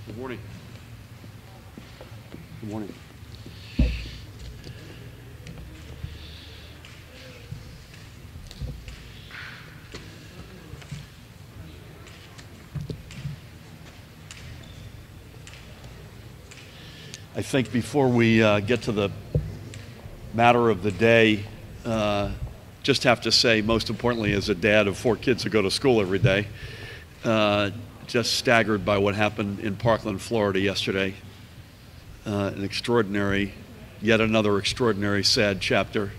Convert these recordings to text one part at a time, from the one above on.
Good morning. Good morning. I think before we get to the matter of the day, just have to say, most importantly, as a dad of 4 kids who go to school every day, just staggered by what happened in Parkland, Florida yesterday. An extraordinary, yet another extraordinary, sad chapter.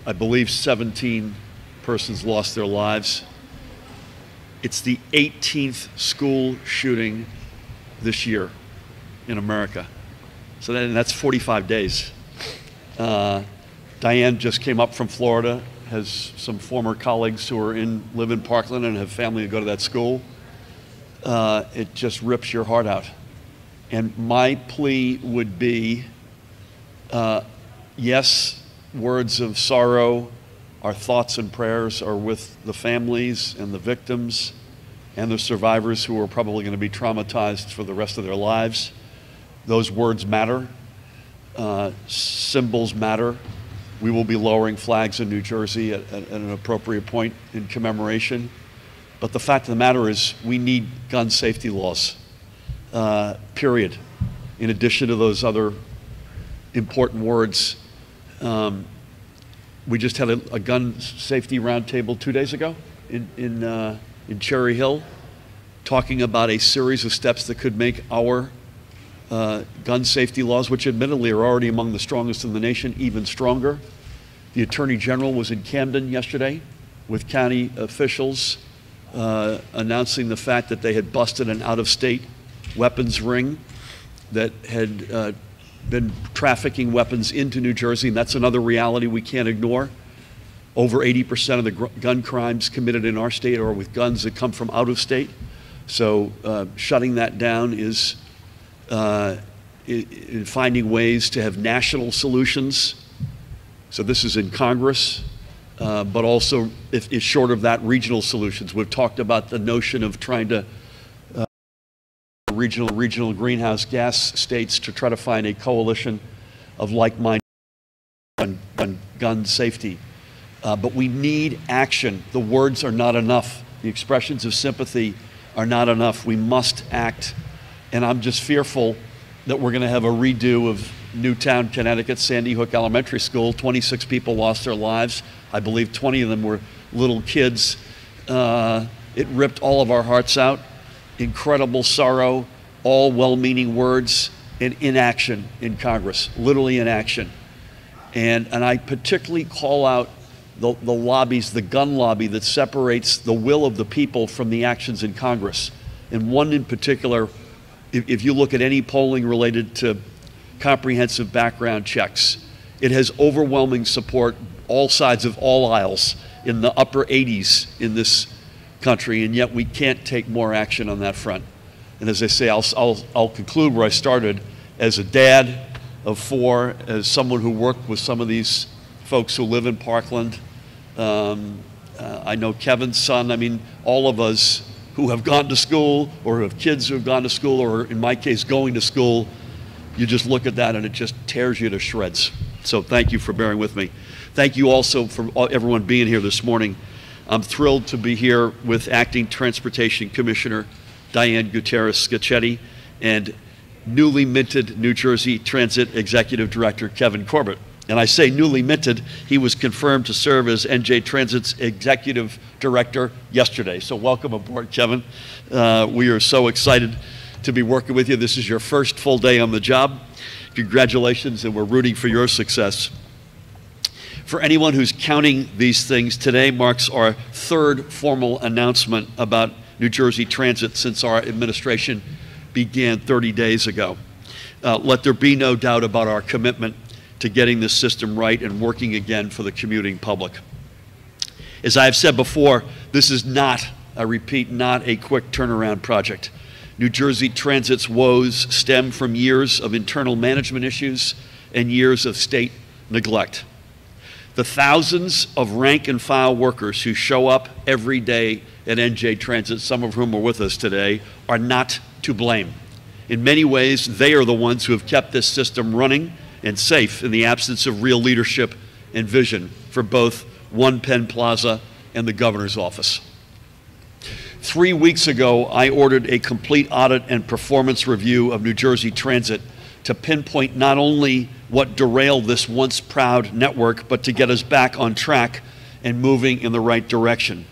I believe 17 persons lost their lives. It's the 18th school shooting this year in America. So that's 45 days. Diane just came up from Florida, has some former colleagues who live in Parkland and have family who go to that school. It just rips your heart out. And my plea would be, yes, words of sorrow, our thoughts and prayers are with the families and the victims and the survivors who are probably going to be traumatized for the rest of their lives. Those words matter. Symbols matter. We will be lowering flags in New Jersey at an appropriate point in commemoration. But the fact of the matter is we need gun safety laws, period. In addition to those other important words, we just had a gun safety roundtable 2 days ago in Cherry Hill, talking about a series of steps that could make our gun safety laws, which admittedly are already among the strongest in the nation, even stronger. The Attorney General was in Camden yesterday with county officials announcing the fact that they had busted an out-of-state weapons ring that had been trafficking weapons into New Jersey, and that's another reality we can't ignore. Over 80% of the gun crimes committed in our state are with guns that come from out of state. So shutting that down is in finding ways to have national solutions. So this is in Congress, but also, if short of that, regional solutions. We've talked about the notion of trying to regional greenhouse gas states to try to find a coalition of like-minded on gun safety. But we need action. The words are not enough. The expressions of sympathy are not enough. We must act. And I'm just fearful that we're going to have a redo of Newtown, Connecticut, Sandy Hook Elementary School. 26 people lost their lives. I believe 20 of them were little kids. It ripped all of our hearts out. Incredible sorrow, all well-meaning words, and inaction in Congress, literally inaction. And I particularly call out the lobbies, the gun lobby that separates the will of the people from the actions in Congress. And one in particular, if you look at any polling related to comprehensive background checks, it has overwhelming support, all sides of all aisles, in the upper 80s in this country, and yet we can't take more action on that front. And as I say, I'll conclude where I started. As a dad of 4, as someone who worked with some of these folks who live in Parkland, I know Kevin's son. I mean, all of us who have gone to school or who have kids who have gone to school, or in my case, going to school, you just look at that and it just tears you to shreds. So thank you for bearing with me. Thank you also for everyone being here this morning. I'm thrilled to be here with Acting Transportation Commissioner Diane Gutierrez-Scacchetti and newly minted New Jersey Transit Executive Director Kevin Corbett. And I say newly minted, he was confirmed to serve as NJ Transit's Executive Director yesterday. So welcome aboard, Kevin. We are so excited to be working with you. This is your first full day on the job. Congratulations, and we're rooting for your success. For anyone who's counting these things, today marks our 3rd formal announcement about New Jersey Transit since our administration began 30 days ago. Let there be no doubt about our commitment to getting this system right and working again for the commuting public. As I've said before, this is not, I repeat, not a quick turnaround project. New Jersey Transit's woes stem from years of internal management issues and years of state neglect. The thousands of rank and file workers who show up every day at NJ Transit, some of whom are with us today, are not to blame. In many ways, they are the ones who have kept this system running and safe in the absence of real leadership and vision for both One Penn Plaza and the governor's office. 3 weeks ago, I ordered a complete audit and performance review of New Jersey Transit to pinpoint not only what derailed this once proud network, but to get us back on track and moving in the right direction.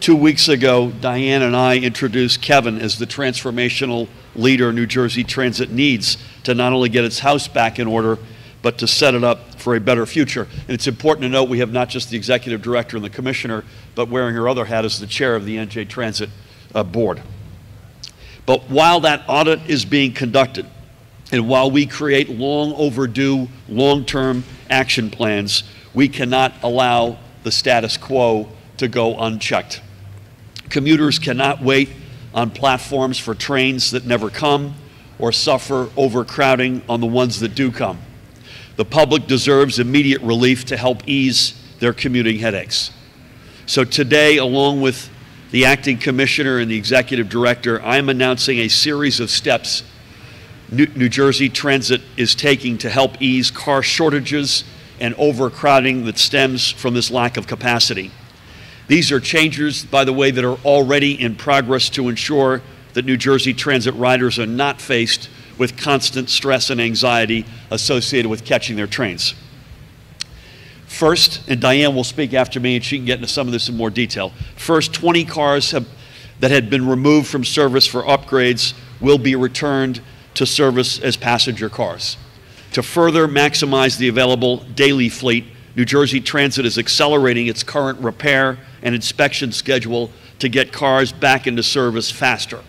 2 weeks ago, Diane and I introduced Kevin as the transformational leader New Jersey Transit needs to not only get its house back in order, but to set it up for a better future. And it's important to note we have not just the executive director and the commissioner, but wearing her other hat as the chair of the NJ Transit board. But while that audit is being conducted, and while we create long overdue, long-term action plans, we cannot allow the status quo to go unchecked. Commuters cannot wait on platforms for trains that never come or suffer overcrowding on the ones that do come. The public deserves immediate relief to help ease their commuting headaches. So today, along with the acting commissioner and the executive director, I am announcing a series of steps New Jersey Transit is taking to help ease car shortages and overcrowding that stems from this lack of capacity. These are changes, by the way, that are already in progress to ensure that New Jersey Transit riders are not faced with constant stress and anxiety associated with catching their trains. First, and Diane will speak after me and she can get into some of this in more detail. First, 20 cars that had been removed from service for upgrades will be returned to service as passenger cars. To further maximize the available daily fleet, New Jersey Transit is accelerating its current repair and inspection schedule to get cars back into service faster.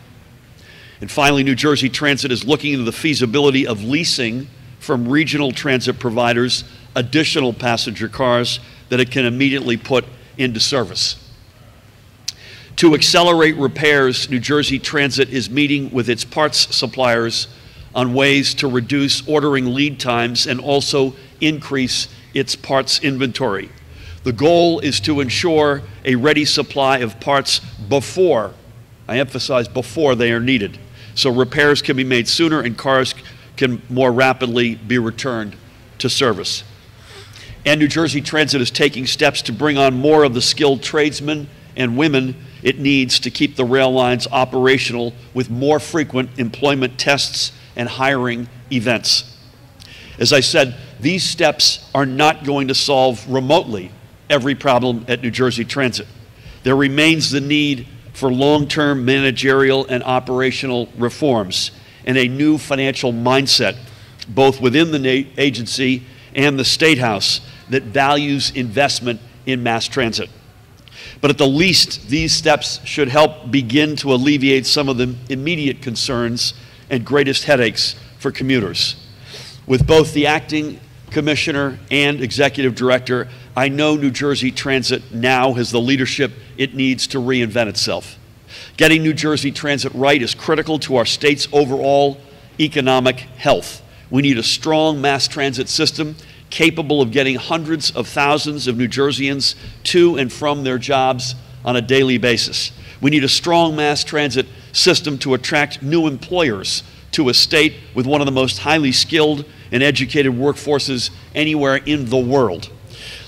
And finally, New Jersey Transit is looking into the feasibility of leasing from regional transit providers additional passenger cars that it can immediately put into service. To accelerate repairs, New Jersey Transit is meeting with its parts suppliers on ways to reduce ordering lead times and also increase its parts inventory. The goal is to ensure a ready supply of parts before, I emphasize before, they are needed, so repairs can be made sooner and cars can more rapidly be returned to service. And New Jersey Transit is taking steps to bring on more of the skilled tradesmen and women it needs to keep the rail lines operational with more frequent employment tests and hiring events. As I said, these steps are not going to solve remotely every problem at New Jersey Transit. There remains the need for long-term managerial and operational reforms and a new financial mindset, both within the agency and the State House, that values investment in mass transit. But at the least, these steps should help begin to alleviate some of the immediate concerns and greatest headaches for commuters. With both the acting commissioner and executive director, I know New Jersey Transit now has the leadership it needs to reinvent itself. Getting New Jersey Transit right is critical to our state's overall economic health. We need a strong mass transit system capable of getting hundreds of thousands of New Jerseyans to and from their jobs on a daily basis. We need a strong mass transit system to attract new employers to a state with one of the most highly skilled and educated workforces anywhere in the world.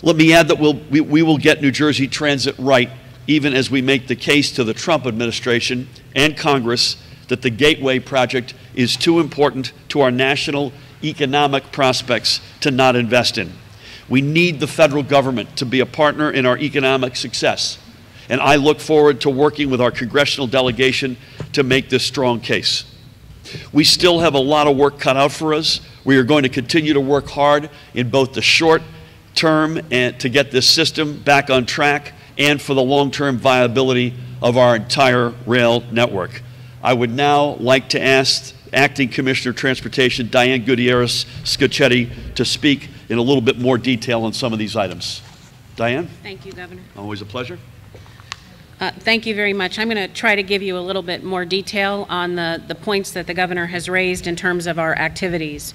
Let me add that we will get New Jersey Transit right even as we make the case to the Trump administration and Congress that the Gateway project is too important to our national economic prospects to not invest in. We need the federal government to be a partner in our economic success, and I look forward to working with our congressional delegation to make this strong case. We still have a lot of work cut out for us. We are going to continue to work hard in both the short term and to get this system back on track and for the long-term viability of our entire rail network. I would now like to ask Acting Commissioner of Transportation Diane Gutierrez-Scacchetti to speak in a little bit more detail on some of these items. Diane? Thank you, Governor. Always a pleasure. Thank you very much. I'm going to try to give you a little bit more detail on the points that the Governor has raised in terms of our activities.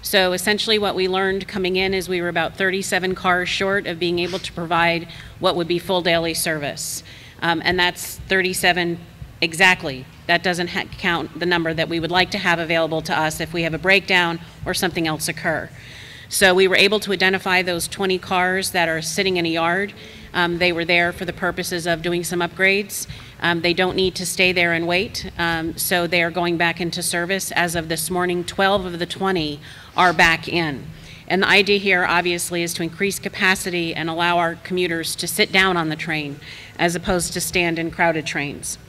So essentially what we learned coming in is we were about 37 cars short of being able to provide what would be full daily service. And that's 37 Exactly. That doesn't count the number that we would like to have available to us if we have a breakdown or something else occur. So we were able to identify those 20 cars that are sitting in a yard. They were there for the purposes of doing some upgrades. They don't need to stay there and wait, so they are going back into service. As of this morning, 12 of the 20 are back in. And the idea here, obviously, is to increase capacity and allow our commuters to sit down on the train as opposed to stand in crowded trains.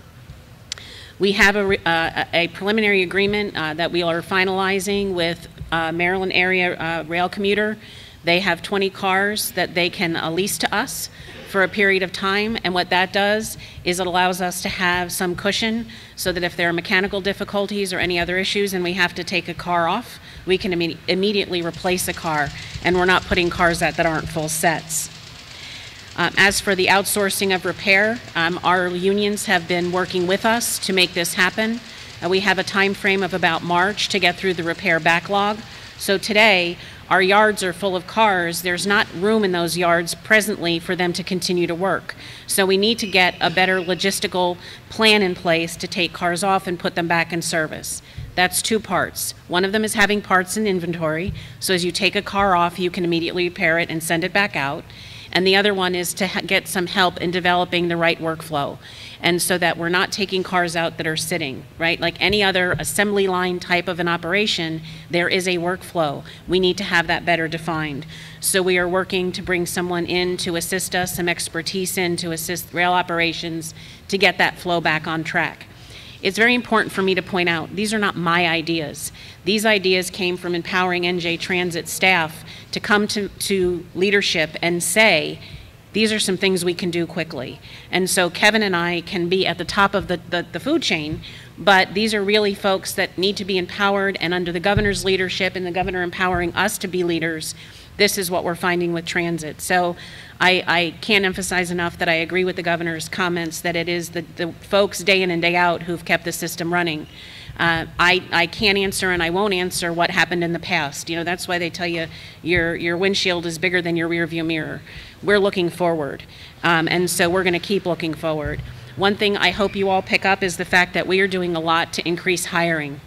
We have a preliminary agreement that we are finalizing with Maryland Area Rail Commuter. They have 20 cars that they can lease to us for a period of time, and what that does is it allows us to have some cushion so that if there are mechanical difficulties or any other issues and we have to take a car off, we can immediately replace a car, and we're not putting cars that aren't full sets. As for the outsourcing of repair, our unions have been working with us to make this happen. We have a time frame of about March to get through the repair backlog. So today, our yards are full of cars. There's not room in those yards presently for them to continue to work. So we need to get a better logistical plan in place to take cars off and put them back in service. That's two parts. One of them is having parts in inventory, so as you take a car off, you can immediately repair it and send it back out. And the other one is to get some help in developing the right workflow, and so that we're not taking cars out that are sitting, right? Like any other assembly line type of an operation, there is a workflow. We need to have that better defined. So we are working to bring someone in to assist us, some expertise in to assist rail operations to get that flow back on track. It's very important for me to point out, these are not my ideas. These ideas came from empowering NJ Transit staff to come to leadership and say, these are some things we can do quickly. And so Kevin and I can be at the top of the food chain, but these are really folks that need to be empowered, and under the governor's leadership and the governor empowering us to be leaders, this is what we're finding with transit. So I can't emphasize enough that I agree with the governor's comments that it is the folks day in and day out who've kept the system running. I can't answer and I won't answer what happened in the past. You know, that's why they tell you your windshield is bigger than your rear view mirror. We're looking forward, and so we're going to keep looking forward. One thing I hope you all pick up is the fact that we are doing a lot to increase hiring.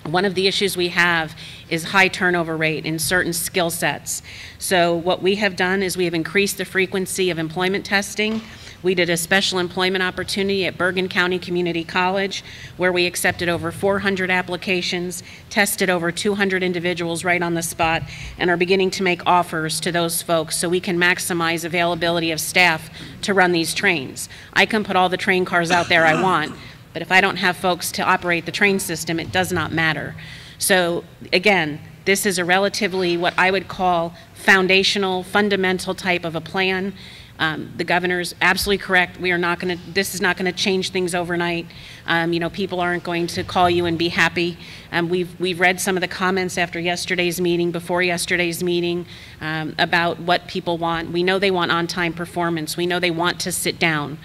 One of the issues we have is high turnover rate in certain skill sets. So what we have done is we have increased the frequency of employment testing. We did a special employment opportunity at Bergen County Community College where we accepted over 400 applications, tested over 200 individuals right on the spot, and are beginning to make offers to those folks so we can maximize availability of staff to run these trains. I can put all the train cars out there I want, but if I don't have folks to operate the train system, it does not matter. So again, this is a relatively what I would call foundational, fundamental type of a plan. The governor's absolutely correct. We are not going to. This is not going to change things overnight. You know, people aren't going to call you and be happy. We've read some of the comments after yesterday's meeting, before yesterday's meeting, about what people want. We know they want on-time performance. We know they want to sit down.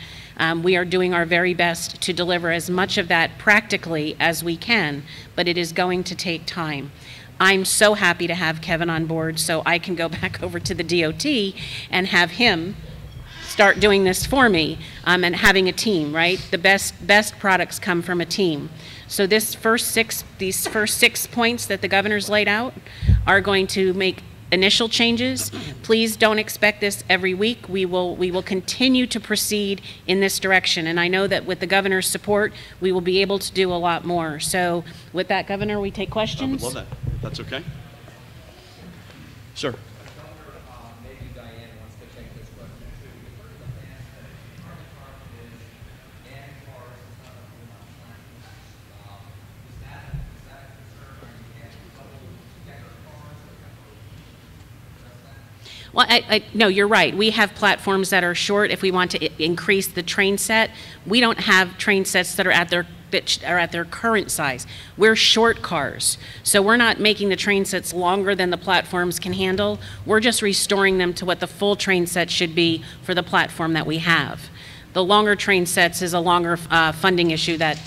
We are doing our very best to deliver as much of that practically as we can, but it is going to take time. I'm so happy to have Kevin on board so I can go back over to the DOT and have him start doing this for me, and having a team, right? The best products come from a team. So these first six points that the governor's laid out are going to make initial changes. Please don't expect this every week. We will continue to proceed in this direction, and I know that with the governor's support, we will be able to do a lot more. So with that, Governor, we take questions. I would love that. If that's okay. Sir. Well, no, you're right. We have platforms that are short. If we want to increase the train set, we don't have train sets that are at their current size. We're short cars, so we're not making the train sets longer than the platforms can handle. We're just restoring them to what the full train set should be for the platform that we have. The longer train sets is a longer funding issue that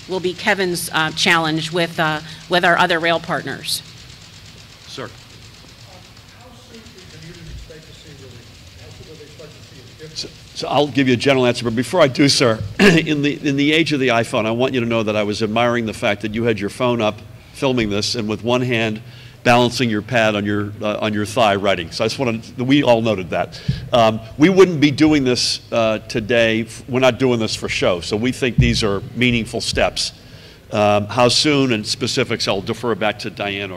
will be Kevin's challenge with our other rail partners. Sir. How soon can commuters expect to see relief? How soon will they start to see a difference? So I'll give you a general answer, but before I do, sir, in the age of the iPhone, I want you to know that I was admiring the fact that you had your phone up filming this and with one hand balancing your pad on your thigh writing. So I just wanted, we all noted that. We wouldn't be doing this today. We're not doing this for show. So we think these are meaningful steps. How soon and specifics, I'll defer back to Diane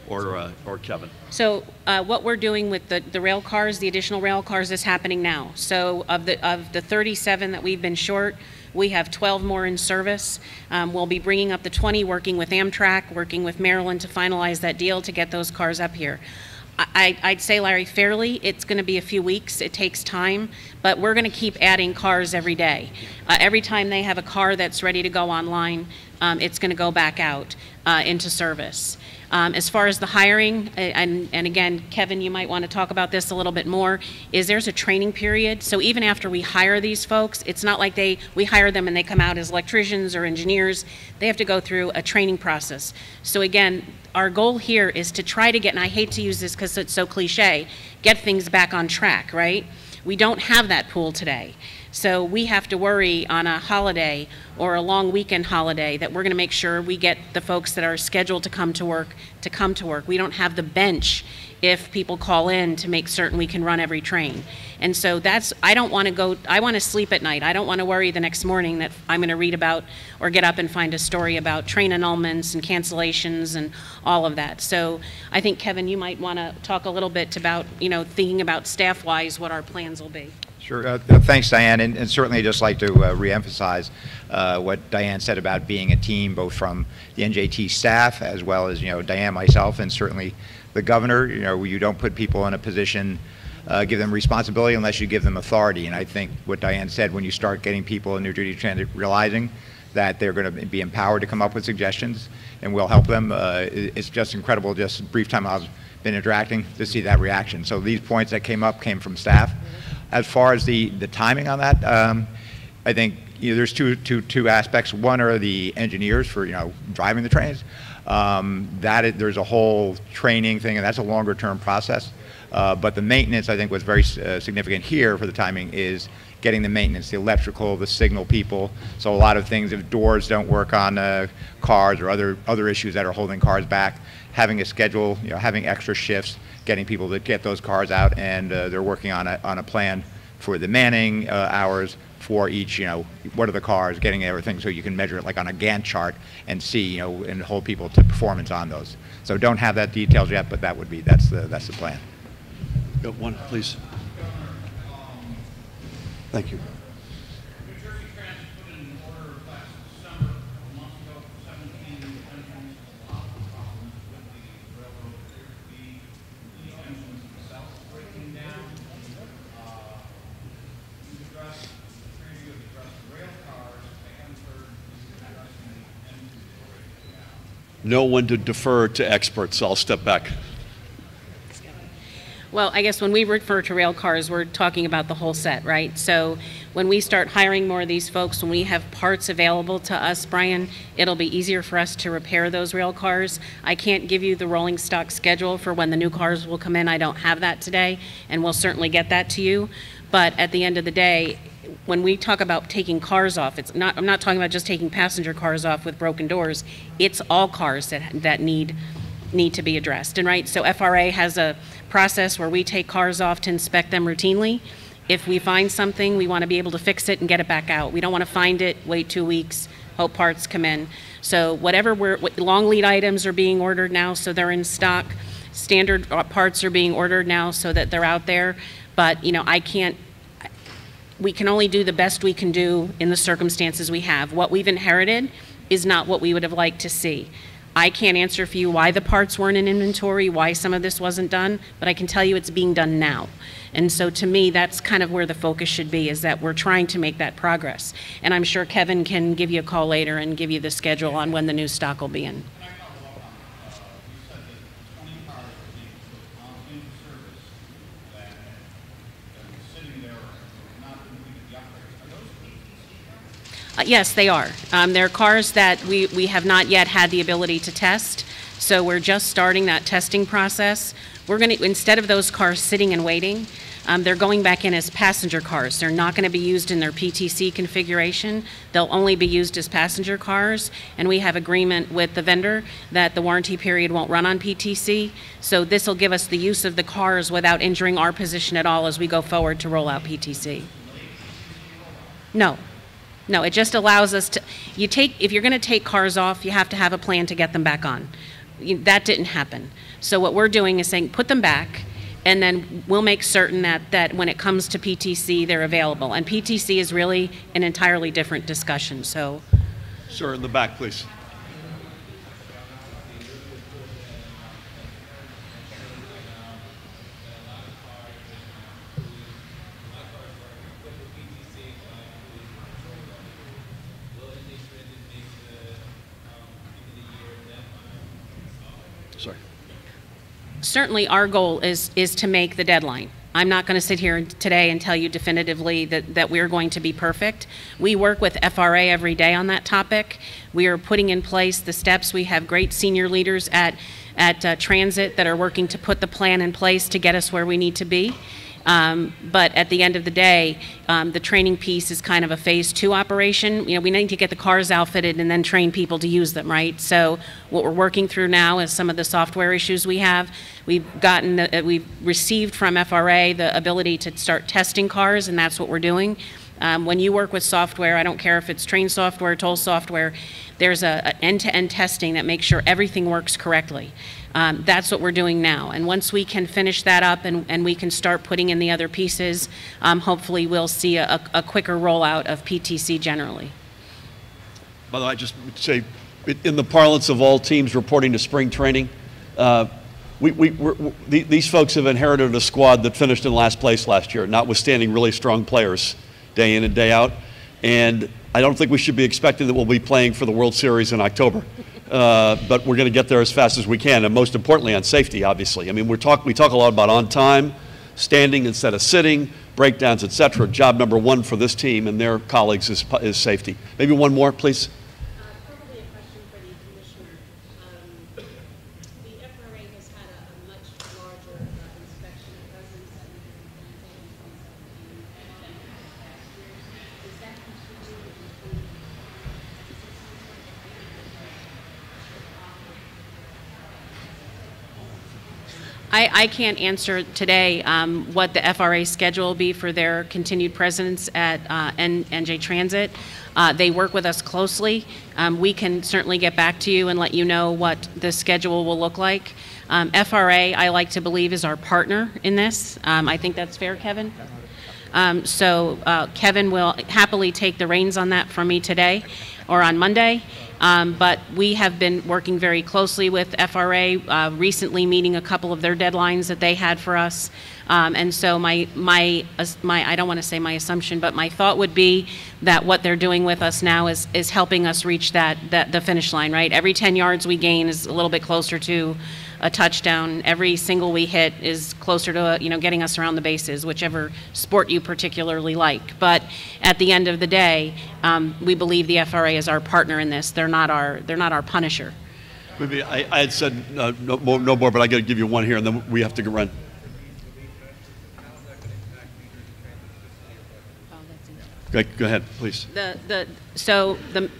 or Kevin. So what we're doing with the rail cars, the additional rail cars, is happening now. So of the 37 that we've been short, we have 12 more in service. We'll be bringing up the 20, working with Amtrak, working with Maryland to finalize that deal to get those cars up here. I'd say, Larry, fairly, it's going to be a few weeks. It takes time, but we're going to keep adding cars every day. Every time they have a car that's ready to go online, it's going to go back out into service. As far as the hiring, and again, Kevin, you might want to talk about this a little bit more, is there's a training period. So even after we hire these folks, it's not like we hire them and they come out as electricians or engineers. They have to go through a training process. So again, our goal here is to try to get, and I hate to use this because it's so cliche, get things back on track, right? We don't have that pool today. So we have to worry on a holiday or a long weekend holiday that we're going to make sure we get the folks that are scheduled to come to work to come to work. We don't have the bench if people call in to make certain we can run every train. And so I don't want to go, I want to sleep at night. I don't want to worry the next morning that I'm going to read about or get up and find a story about train annulments and cancellations and all of that. So I think, Kevin, you might want to talk a little bit about, thinking about staff-wise what our plans will be. Sure. Thanks, Diane. And certainly I'd just like to reemphasize what Diane said about being a team, both from the NJT staff as well as, Diane, myself, and certainly the governor. You don't put people in a position, give them responsibility unless you give them authority. And I think what Diane said, when you start getting people in New Jersey Transit realizing that they're going to be empowered to come up with suggestions and we'll help them, it's just incredible, just a brief time I've been interacting, to see that reaction. So these points that came up came from staff. As far as the timing on that, I think there's two aspects. One are the engineers for driving the trains. There's a whole training thing, and that's a longer term process. But the maintenance, I think, was very significant here for the timing, is getting the maintenance, the electrical, the signal people. So a lot of things, if doors don't work on cars or other issues that are holding cars back, having a schedule, having extra shifts, getting people to get those cars out, and they're working on a plan for the manning hours for each, what are the cars, getting everything so you can measure it like on a Gantt chart and see, and hold people to performance on those. So don't have that details yet, but that's the plan. Go one, please. Thank you. No one to defer to experts, so I'll step back. Well, I guess when we refer to rail cars, we're talking about the whole set, right? So when we start hiring more of these folks, when we have parts available to us, Brian, it'll be easier for us to repair those rail cars. I can't give you the rolling stock schedule for when the new cars will come in. I don't have that today, and we'll certainly get that to you. But at the end of the day, when we talk about taking cars off, I'm not talking about just taking passenger cars off with broken doors. It's all cars that need to be addressed. And right, so FRA has a process where we take cars off to inspect them routinely. If we find something, we want to be able to fix it and get it back out. We don't want to find it, wait 2 weeks, hope parts come in. So long lead items are being ordered now, so they're in stock. Standard parts are being ordered now so that they're out there. But we can only do the best we can do in the circumstances we have. What we've inherited is not what we would have liked to see. I can't answer for you why the parts weren't in inventory, why some of this wasn't done, but I can tell you it's being done now. And so to me, that's kind of where the focus should be, is that we're trying to make that progress. And I'm sure Kevin can give you a call later and give you the schedule on when the new stock will be in. Yes, they are. They're cars that we have not yet had the ability to test, so we're just starting that testing process. We're going to, instead of those cars sitting and waiting, they're going back in as passenger cars. They're not going to be used in their PTC configuration. They'll only be used as passenger cars, and we have agreement with the vendor that the warranty period won't run on PTC. So this will give us the use of the cars without injuring our position at all as we go forward to roll out PTC. No. No, it just allows us to, if you're going to take cars off, you have to have a plan to get them back on. That didn't happen. So what we're doing is saying, put them back, and then we'll make certain that when it comes to PTC, they're available. And PTC is really an entirely different discussion, so. Sir, in the back, please. Sorry. Certainly our goal is to make the deadline. I'm not going to sit here today and tell you definitively that we're going to be perfect. We work with FRA every day on that topic. We are putting in place the steps. We have great senior leaders at Transit that are working to put the plan in place to get us where we need to be. But at the end of the day, the training piece is kind of a phase 2 operation. You know, we need to get the cars outfitted and then train people to use them, right? So what we're working through now is some of the software issues we have. We've received from FRA the ability to start testing cars, and that's what we're doing. When you work with software, I don't care if it's train software, toll software, there's a end-to-end testing that makes sure everything works correctly. That's what we're doing now. And once we can finish that up and we can start putting in the other pieces, hopefully we'll see a quicker rollout of PTC generally. By the way, I just would say, in the parlance of all teams reporting to spring training, these folks have inherited a squad that finished in last place last year, notwithstanding really strong players day in and day out. And I don't think we should be expecting that we'll be playing for the World Series in October. But we're going to get there as fast as we can, and most importantly on safety, obviously. I mean, we talk a lot about on time, standing instead of sitting, breakdowns, et cetera. Job number 1 for this team and their colleagues is safety. Maybe one more, please. Probably a question for the Commissioner. The FRA has had a much larger inspection presence than is that continuing to include I can't answer today what the FRA schedule will be for their continued presence at NJ Transit. They work with us closely. We can certainly get back to you and let you know what the schedule will look like. FRA, I like to believe, is our partner in this. I think that's fair, Kevin? So Kevin will happily take the reins on that from me today or on Monday. But we have been working very closely with FRA, recently meeting a couple of their deadlines that they had for us. And so my I don't want to say my assumption, but my thought would be that what they're doing with us now is helping us reach the finish line, right? Every 10 yards we gain is a little bit closer to a touchdown. Every single we hit is closer to getting us around the bases, whichever sport you particularly like. But at the end of the day, we believe the FRA is our partner in this. They're not our punisher. Maybe I had said no more, but I got to give you one here, and then we have to run. Go ahead, please.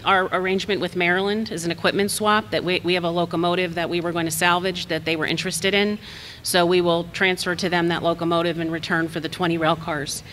Our arrangement with Maryland is an equipment swap. That we have a locomotive that we were going to salvage that they were interested in, so we will transfer to them that locomotive in return for the 20 rail cars.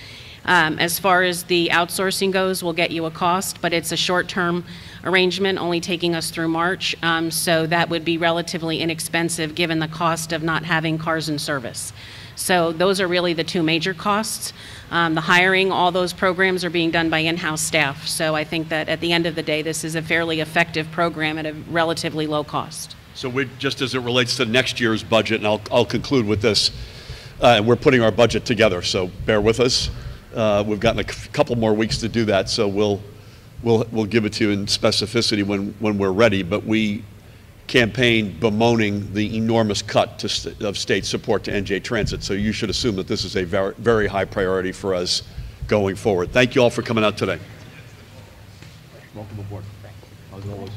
As far as the outsourcing goes, we'll get you a cost, but it's a short-term arrangement, only taking us through March, so that would be relatively inexpensive given the cost of not having cars in service. So those are really the two major costs. The hiring, all those programs are being done by in-house staff. So I think that at the end of the day, this is a fairly effective program at a relatively low cost. So just as it relates to next year's budget, and I'll conclude with this, we're putting our budget together, so bear with us. We've gotten a couple more weeks to do that, so we'll give it to you in specificity when we're ready. But we campaign bemoaning the enormous cut of state support to NJ Transit. So you should assume that this is a very, very high priority for us going forward. Thank you all for coming out today. Welcome aboard. As always.